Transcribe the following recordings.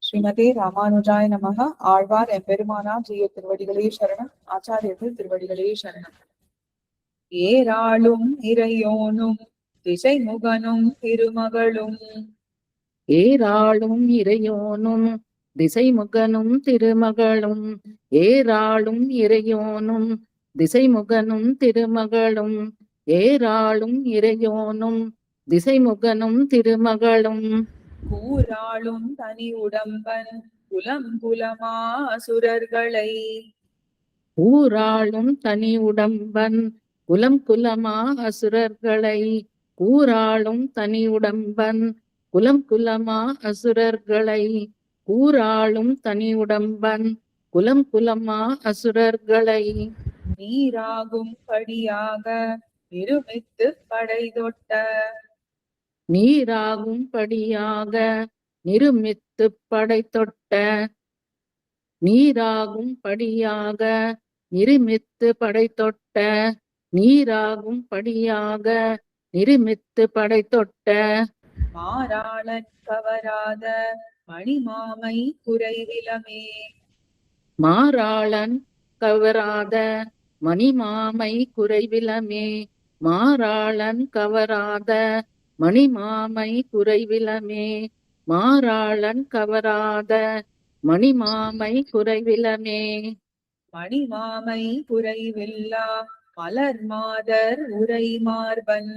ஸ்ரீமதே ராமானுஜாய நமக. ஆழ்வார் எம்பெருமானார் ஜீய திருவடிகளே சரணம். ஆச்சாரியர்கள் திருவடிகளே சரணம். ஏராளும் இறையோனும் திசைமுகனும் திருமகளும் ஏராளும் இறையோனும் திசைமுகனும் திருமகளும் ஏராளும் இறையோனும் திசைமுகனும் திருமகளும் ஏராளும் இறையோனும் திசைமுகனும் திருமகளும் கூராளும் தனி உடம்பன் குலம் குலமா அசுரர்களை ஊராளும் தனி உடம்பன் குலம் குலமா அசுரர்களை கூராளும் தனி உடம்பன் குலம் குலமா அசுரர்களை கூராளும் தனி உடம்பன் குலம் குலமா அசுரர்களை நீராகும் படியாக நிருமித்து படை தொட்ட நீராகும் படியாக நிருமித்து படை தொட்ட நீராகும் படியாக நிருமித்து படை தொட்ட நீராகும் படியாக நிருமித்து படை தொட்ட மாறாளன் கவராத மணிமாமை குறைவிலமே மாறாளன் கவராத மணிமாமை குறைவிலமே மாறாளன் கவராத மணிமாமை குறைவிலமே மாறாளன் கவராத மணிமாமை குறைவிலமே மணிமாமை குறைவில்லா மலர் மாதர் உரை மார்பன்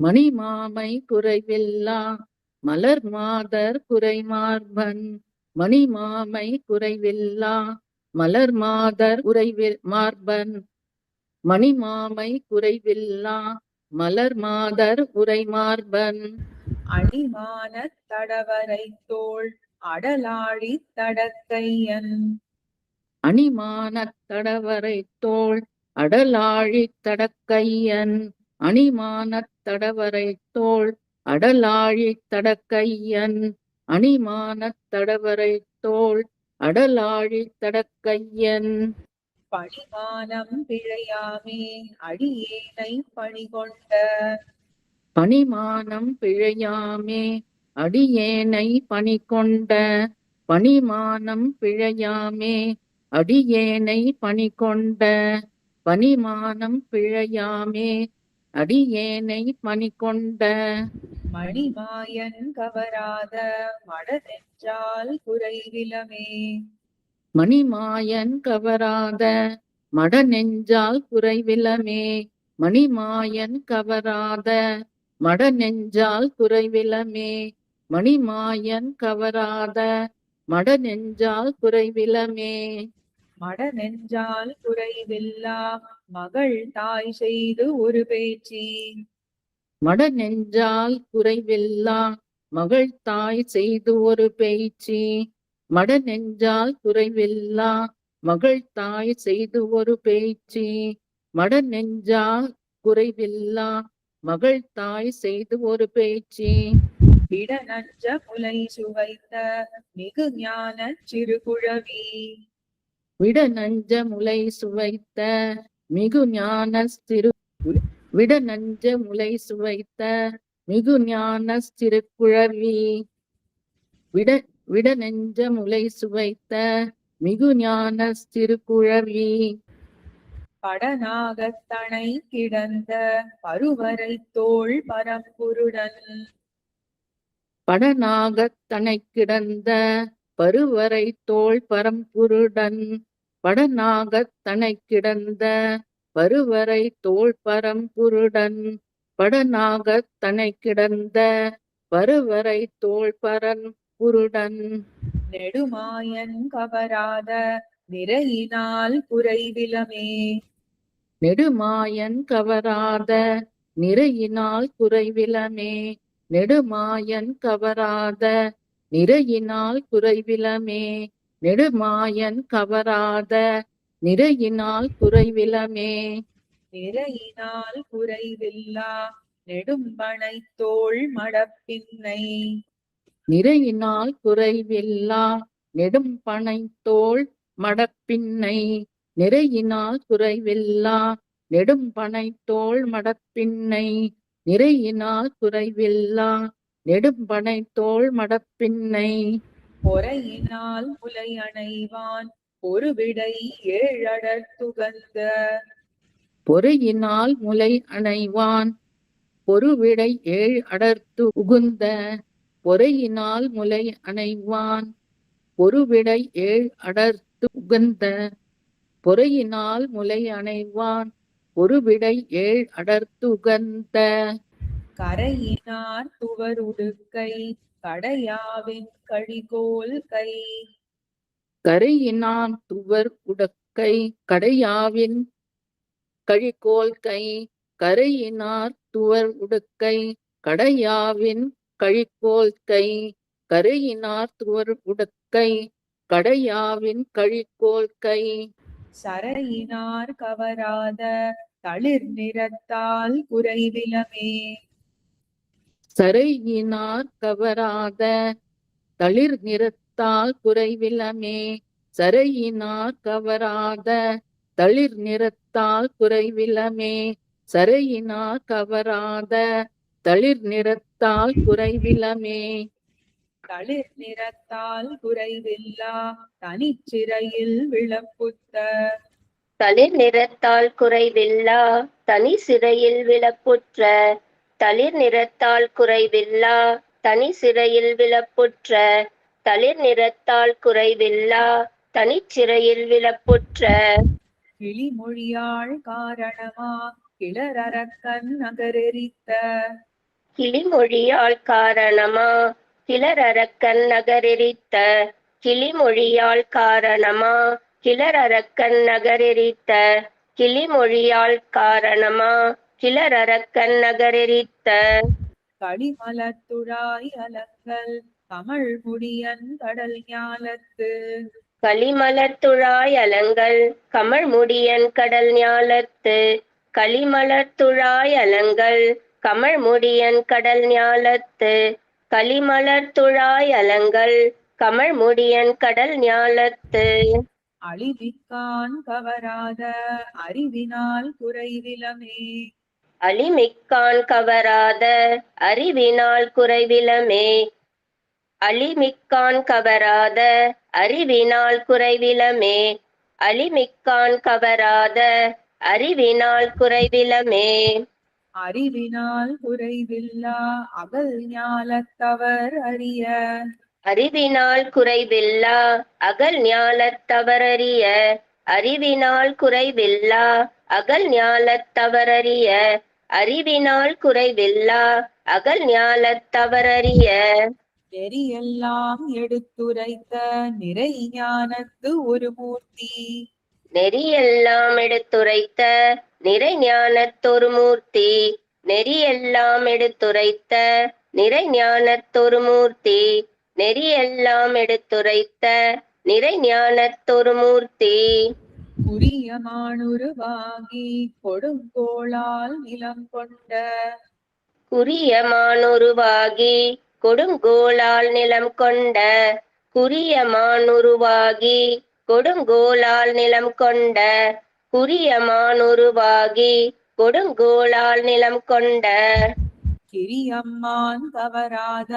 மணிமாமை குறைவில்லா மலர் மாதர் குறைமார்பன் மணிமாமை குறைவில்லா மலர் மாதர் மார்பன் மணிமாமை குறைவில்லா மலர் மாதர் உரைமார்பன் அணிமான தடவரை தோள் அடலாழி தடக்கையன் அணிமான தடவரை தோள் அடலாழி தடக்கையன் அணிமான தடவரை தோள் அடலாழி தடக்கையன் அணிமான தடவரை தோள் அடலாழி தடக்கையன் பணிமானம் பிழையாமே அடியேனை பணிகொண்ட பணிமானம் பிழையாமே அடியேனை பணிகொண்ட பணிமானம் பிழையாமே அடியேனை பணிகொண்ட பணிமானம் பிழையாமே அடியேனை பணிகொண்ட மணிமாயன் கவராத மடநெஞ்சால் குறைவிலமே மணிமாயன் கவராத மடநெஞ்சால் குறைவிலமே மணிமாயன் கவராத மடநெஞ்சால் குறைவிலமே மணிமாயன் கவராத மடநெஞ்சால் குறைவிலமே மடநெஞ்சால் குறைவில்லா மகள் தாய் செய்து ஒரு பேச்சு மடநெஞ்சால் குறைவில்லா மகள் தாய் செய்து ஒரு பேச்சு மடநெஞ்சால் குறைவில்லா மகள் தாய் செய்து ஒரு பேச்சு மடநெஞ்சால் குறைவில்லா மகள் தாய் செய்து ஒரு பேச்சு விடநஞ்ச முலை சுவைத்த மிகு ஞான சிறுகுழவி விடநஞ்ச முலை சுவைத்த மிகு ஞான சிறு விடநஞ்ச முலை சுவைத்த மிகு ஞான சிறுகுழவி விடநெஞ்ச முலை சுவைத்த மிகு ஞான சிறுகுழவி படநாகத்தனை கிடந்த பருவரை தோள் பரம்புருடன் படநாகத்தனை கிடந்த பருவரை தோள் பரம்புருடன் படநாகத்தனை கிடந்த பருவரை தோள் பரம்புருடன் படநாகத்தனை கிடந்த பருவரை தோள் பரம்புருடன் நெடுமாயன் கவராத நிறையினால் குறைவிலமே நெடுமாயன் கவராத நிறையினால் குறைவிலமே நெடுமாயன் கவராத நிறையினால் குறைவிலமே நெடுமாயன் கவராத நிறையினால் குறைவிலமே நிறையினால் குறைவில்லா நெடும்பனை தோள் மடப்பின்னை நிறையினால் குறைவில்லா நெடும்பனை தோள் மடப்பின்னை நிறையினால் குறைவில்லா நெடும்பனை தோள் மடப்பின்னை நிறையினால் குறைவில்லா நெடும்பனை தோள் மடப்பின்னை பொறையினால் முலை அணைவான் ஒரு விடை ஏழடர்த்துகந்த பொறையினால் முலை அணைவான் பொருவிடை ஏழ் அடர்த்து உகுந்த பொறையினால் முலை அணைவான் பொருவிடை ஏழ் அடர்த்து உகந்த பொறையினால் முலை அணைவான் பொருவிடை ஏழ் அடர்த்து உகந்த கரையினார் துவருடுக்கை கடையாவின் கழிகோல் கை கரையினான் துவர் உடக்கை கடையாவின் கழிகோல் கை கரையினார் துவர் உடுக்கை கடையாவின் கழிகோல் கை கரையினார் துவர் உடுக்கை கடையாவின் கழிகோல் கை சரையினார் கவராத தளிர் நிறத்தால் குறைவிலமே சரையினார் கவராத தளிர் நிறத்தால் குறைவிலமே சரையினார் கவராத தளிர் நிறத்தால் குறைவிலமே சரையினார் கவராத தளிர் நிறத்தால் குறைவிலமே தளிர் நிறத்தால் குறைவில்லா தனிச்சிறையில் விளப்புத்த தளிர் நிறத்தால் குறைவில்லா தனி சிறையில் விளப்புற்ற தளிர் நிறத்தால் குறைவில்லா தனி சிறையில் விளப்புற்ற தளிர் நிறத்தால் குறைவில்லா தனிச்சிறையில் விளப்புற்ற கிளிமொழியாள் காரணமா கிளரக்கன் நகரெரித்த கிளிமொழியால் காரணமா கிளரக்கன் நகரெரித்த கிளிமொழியால் காரணமா கிளரக்கன் நகரெரித்த கிளிமொழியால் காரணமா கிளரக்கன் நகரெரித்த களிமலத்துழாய் அலங்கல் கமழ் முடியன் கடல் ஞாலத்து களிமலர்த்துழாய் அலங்கல் கமழ் முடியன் கடல் ஞாலத்து களிமலர்த்துழாய் அலங்கல் கமழ் முடியன் கடல் ஞாலத்து களிமலர்த்துழாய் அலங்கல் கமழ் முடியன் கடல் ஞாலத்து அழிவிக்கான் கவராத அறிவினால் குறைவிலமே அழிமிக்கான் கவராத அறிவினால் குறைவிலமே அழிமிக்கான் கவராத அறிவினால் குறைவிலமே அழிமிக்கான் கவராத அறிவினால் குறைவிலமே அறிவினால் குறைவில்லா அகல் ஞாலத்தவர் அறிய அறிவினால் குறைவில்லா அகல் ஞாலத்தவரறிய அறிவினால் குறைவில்லா அகல் ஞாலத்தவரறிய அறிவினால் குறைவில்லா அகல் ஞாலத்தவரறிய நெறியெல்லாம் எடுத்துரைத்த நிறை ஞானத்து ஒரு மூர்த்தி நெறியெல்லாம் எடுத்துரைத்த நிறை ஞானத்தொரு மூர்த்தி நெறியெல்லாம் எடுத்துரைத்த நிறை ஞானத்தொரு மூர்த்தி நெறியெல்லாம் எடுத்துரைத்த நிறை ஞானத்தொரு மூர்த்தி குறியமானுருவாகி கொடுங்கோளால் நிலம் கொண்ட குறியமானுருவாகி கொடுங்கோளால் நிலம் கொண்ட குறியமானுருவாகி கொடுங்கோளால் நிலம் கொண்ட குறியமானுருவாகி கொடுங்கோளால் நிலம் கொண்ட கிரியம்மான் கவராத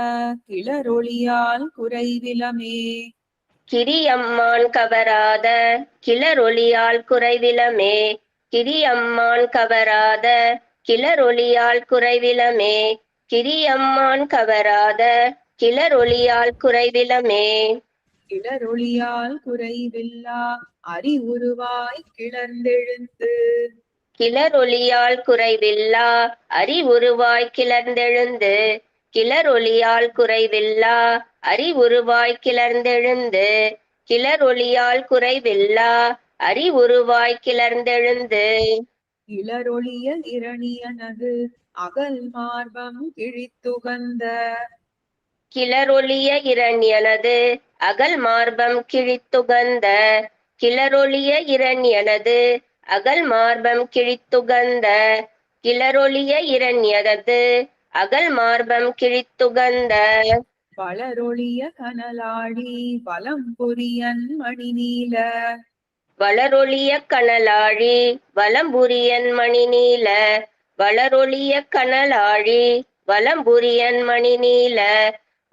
கிளரொளியால் குறைவிலமே கிரியம்மான் கவராத கிளரொளியால் குறைவிலமே கிரியம்மான் கவராத கிளரொளியால் குறைவிலமே கிரியம்மான் கவராத கிளரொளியால் குறைவிலமே கிளரொளியால் குறைவில்லா அறிவுருவாய் கிளர்ந்தெழுந்து கிளரொளியால் குறைவில்லா அறிவுருவாய் கிளர்ந்தெழுந்து கிளரொளியால் குறைவில்லா அறிவுருவாய் கிளர்ந்தெழுந்து கிளரொளியால் குறைவில்லா அறிவுருவாய் கிளர்ந்தெழுந்து இளரொளிய இரணியனது அகல் மார்பம் கிழித்துகந்த கிளரொளிய இரண்யனது அகல் மார்பம் கிழித்துகந்த கிளரொளிய இரண்யனது அகல் மார்பம் கிழித்துகந்த கிளரொளிய இரண்யனது அகல் மார்பம் கிழித்துகந்த வளரொளிய கனலாடி வலம் புரியன் மணிநீல வளரொளிய கனலாழி வலம்புரியன் மணிநீல வளரொளிய கனலாழி வலம்புரியன் மணிநீல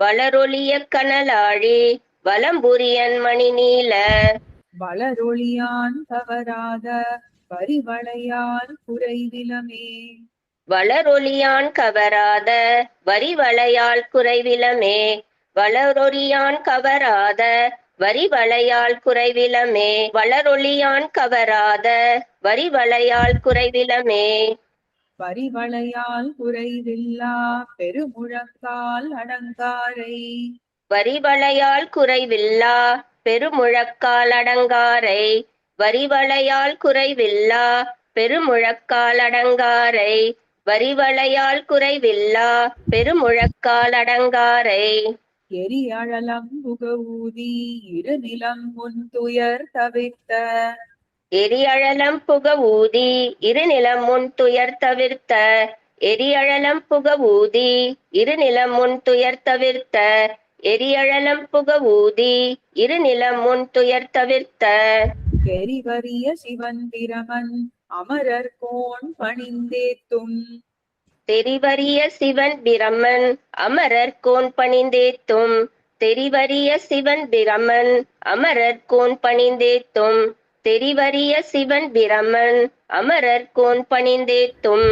வளரொளிய கனலாழி வலம்புரியன் மணிநீல வளரொளியான் தவறாத வரிவளையால் குறைவிலமே. வளரொளியான் கவராத வரிவளையால் குறைவிலமே. வளரொளியான் கவராத வரிவளையால் குறைவிலமே. வளரொளியான் கவராத வரிவளையால் குறைவிலமே. வரிவளையால் குறைவில்லா பெருமுழக்கால் அடங்காரை. வரிவளையால் குறைவில்லா பெருமுழக்கால் அடங்காரை. வரிவளையால் குறைவில்லா பெருமுழக்கால் அடங்காரை. வரிவளையால் குறைவில்லா பெருமுழக்கால் அடங்காரை. எரியழலம் புகவூதி இருநிலம் முன் துயர் தவிர்த்த. எரியழலம் புக ஊதி இருநிலம் முன் துயர் தவிர்த்த. எரியழலம் புக ஊதி இருநிலம் முன் துயர் தவிர்த்த. எரியழலம் புக ஊதி இருநிலம் முன் துயர் தவிர்த்த. எரிவரிய சிவன் பிரமன் அமரர் கோன் பணிந்தேத்தும். தெரிவரிய சிவன் பிரமன் அமரர் கோன் பணிந்தேத்தும். தெரிவரிய சிவன் பிரமன் அமரர் கோன் பணிந்தேத்தும். தெரிவரிய சிவன் பிரமன் அமரர் கோன் பணிந்தேத்தும்.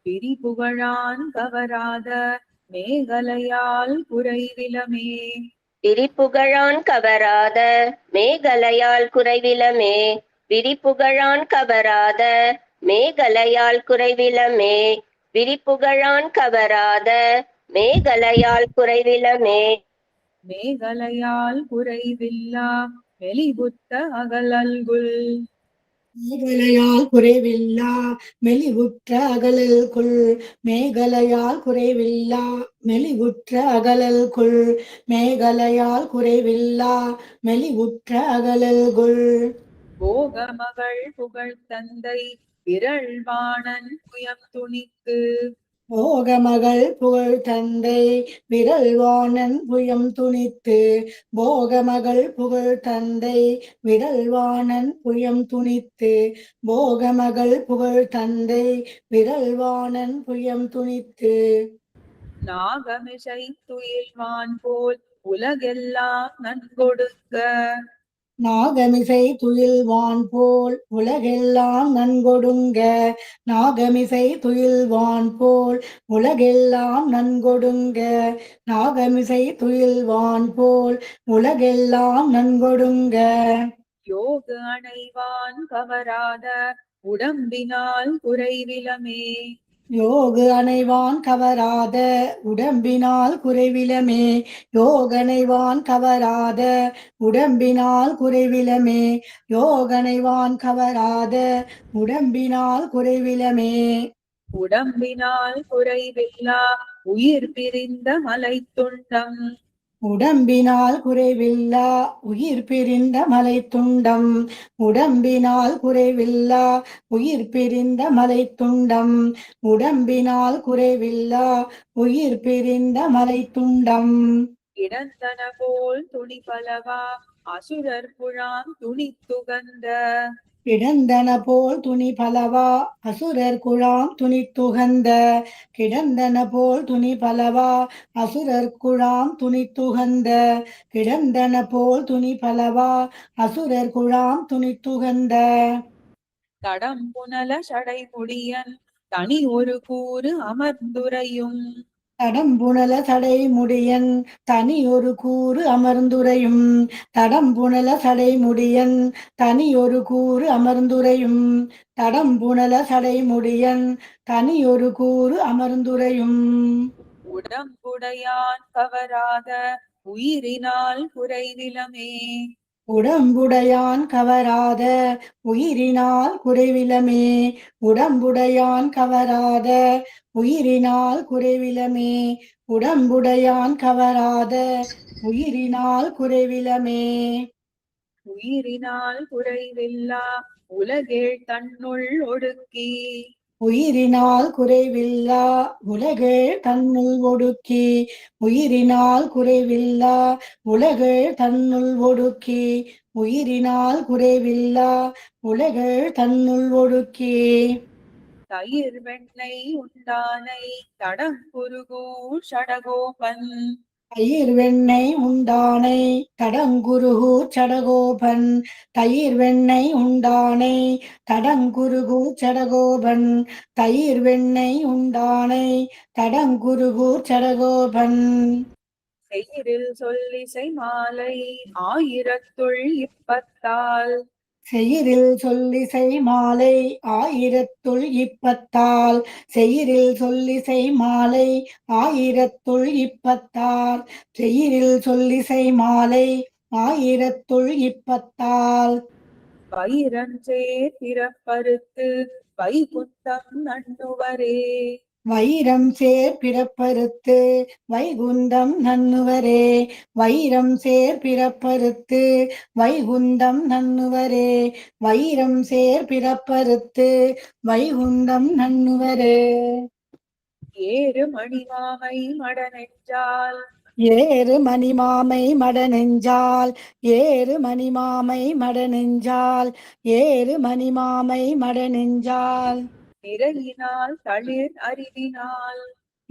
பிரிபுகழான் கவராத மேகலையால் குறைவிலமே. விரிபுகழான் கவராத மேகலையால் குறைவிலமே. விரிபுகழான் கவராத மேகலையால் குறைவிலமே. விரிபுகழான் கவராத மேகலையால் குறைவிலமே. மேகலையால் குறைவில்லா மெலிபுத்த அகலல்குல். மேகலையால் குறைவில்லா மெலிவுற்ற அகலல்குள். மேகலையால் குறைவில்லா மெலிவுற்ற அகலல்குள். மேகலையால் குறைவில்லா மெலிவுற்ற அகலல்குள். போகமகள் புகழ் தந்தை விரல்வாணன் புயம் துணிக்கு. போகமகள் புகழ் தந்தை விரல்வாணன் புயம் துணித்து. போகமகள் புகழ் தந்தை விரல்வாணன் புயம் துணித்து. போகமகள் புகழ் தந்தை விரல்வாணன் புயம் துணித்து. நாகமிசை துயில்வான் போல் உலகெல்லாம் நன்கொடுக்க. நாகமிசை துயில்வான் போல் உலகெல்லாம் நன்கொடுங்க. நாகமிசை துயில்வான் போல் உலகெல்லாம் நன்கொடுங்க. நாகமிசை துயில்வான் போல் உலகெல்லாம் நன்கொடுங்க. யோக அணைவான் கவராத உடம்பினால் குறைவிலமே. யோகு அணைவான் கவராத உடம்பினால் குறைவிலமே. யோகனைவான் கவராத உடம்பினால் குறைவிலமே. யோகனைவான் கவராத உடம்பினால் குறைவிலமே. உடம்பினால் குறைவில்லா உயிர் பிரிந்த மலைத்துண்டம். உடம்பினால் குறைவில்லா உயிர் பிரிந்த மலைத்துண்டம். உடம்பினால் குறைவில்லா உயிர் பிரிந்த மலைத்துண்டம். உடம்பினால் குறைவில்லா உயிர் பிரிந்த மலைத்துண்டம். இடந்தன போல் துணி பலவா அசுரர் புழாம் துணித்துகந்த. கிடந்தன போல் துணி பலவா அசுரர் குழாம் துணித்துகந்த. கிடந்தன போல் துணி பலவா அசுரர் குழாம் துணித்துகந்த. கிடந்தன போல் துணி பலவா அசுரர் குழாம் துணித்துகந்த. தடம் புனல சடை முடியன் தனி ஒரு கூறு அமர்ந்துரையும். தடம்புணல சடை முடியன் தனி ஒரு கூறு அமர்ந்துரையும். தடம்புணல சடை முடியன் தனி ஒரு கூறு அமர்ந்துரையும். தடம்புணல சடை முடியன் தனி ஒரு கூறு அமர்ந்துரையும். உடம்புடையான் கவராத உயிரினால் குறைவிலமே. உடம்புடையான் கவராத உயிரினால் குறைவிலமே. உடம்புடையான் கவராத உயிரினால் குறைவிலமே. உடம்புடையான் கவராத உயிரினால் குறைவிலமே. உயிரினால் குறைவில்லா உலகேழ் தன்னுள் ஒடுக்கி. உயிரினால் குறைவில்லா உலகேழ் தன்னுள் ஒடுக்கி. உயிரினால் குறைவில்லா உலகேழ் தன்னுள் ஒடுக்கி. உயிரினால் குறைவில்லா உலகேழ் தன்னுள் ஒடுக்கி. தயிர் வெண்ணெய் உண்டானை தடம் குருகூ ஷடகோபன். தயிர் வெண்ணெய் உண்டானை தடங்குருகு சடகோபன். தயிர் வெண்ணெய் உண்டானை தடங்குருகு சடகோபன். தயிர் வெண்ணெய் உண்டானை தடங்குருகு சடகோபன். செயிரில் சொல்லிசை மாலை ஆயிரத்துள் இப்பத்தால். செயிரில் சொல்லிசை மாலை ஆயிரத்துள் இப்பத்தால். செயிரில் சொல்லிசை மாலை ஆயிரத்துள் இப்பத்தால். செயிரில் சொல்லிசை மாலை ஆயிரத்துள் இப்பத்தால். வைரஞ்சே பிறப்பறுத்து வைகுந்தம் நண்ணுவரே. வைரம் சேர் பிறப்பறுத்து வைகுந்தம் நண்ணுவரே. வைரம் சேர் பிறப்பறுத்து வைகுந்தம் நண்ணுவரே. வைரம் சேர் பிறப்பறுத்து வைகுந்தம் நண்ணுவரே. ஏறு மணிமாமை மடநெஞ்சால். ஏறு மணிமாமை மடநெஞ்சால். ஏறு மணிமாமை மடநெஞ்சால். ஏறு மணிமாமை மடநெஞ்சால். நிறையினால் தளிர் அறிவினால்.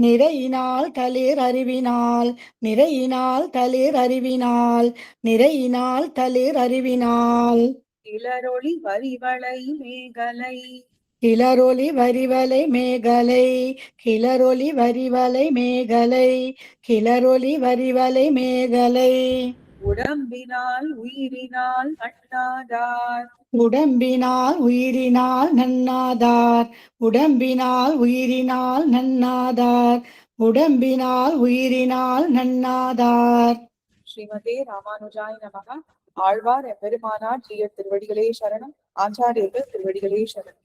நிறையினால் தளிர் அறிவினால். நிறையினால் தளிர் அறிவினால். நிறையினால் தளிர் அறிவினால். கிளரொளி வரிவளை மேகலை. கிளரொளி வரிவலை மேகலை. கிளரொளி வரிவலை மேகலை. கிளரொளி வரிவலை மேகலை. உடம்பினால் உயிரினால் அண்ணாதார். உடம்பினால் உயிரினால் நன்னாதார். உடம்பினால் உயிரினால் நன்னாதார். உடம்பினால் உயிரினால் நன்னாதார். ஸ்ரீமதே ராமானுஜாய நமக. ஆழ்வார் எம்பெருமானார் ஜீயர் திருவடிகளே சரணம். ஆச்சாரியர்கள் திருவடிகளே சரணம்.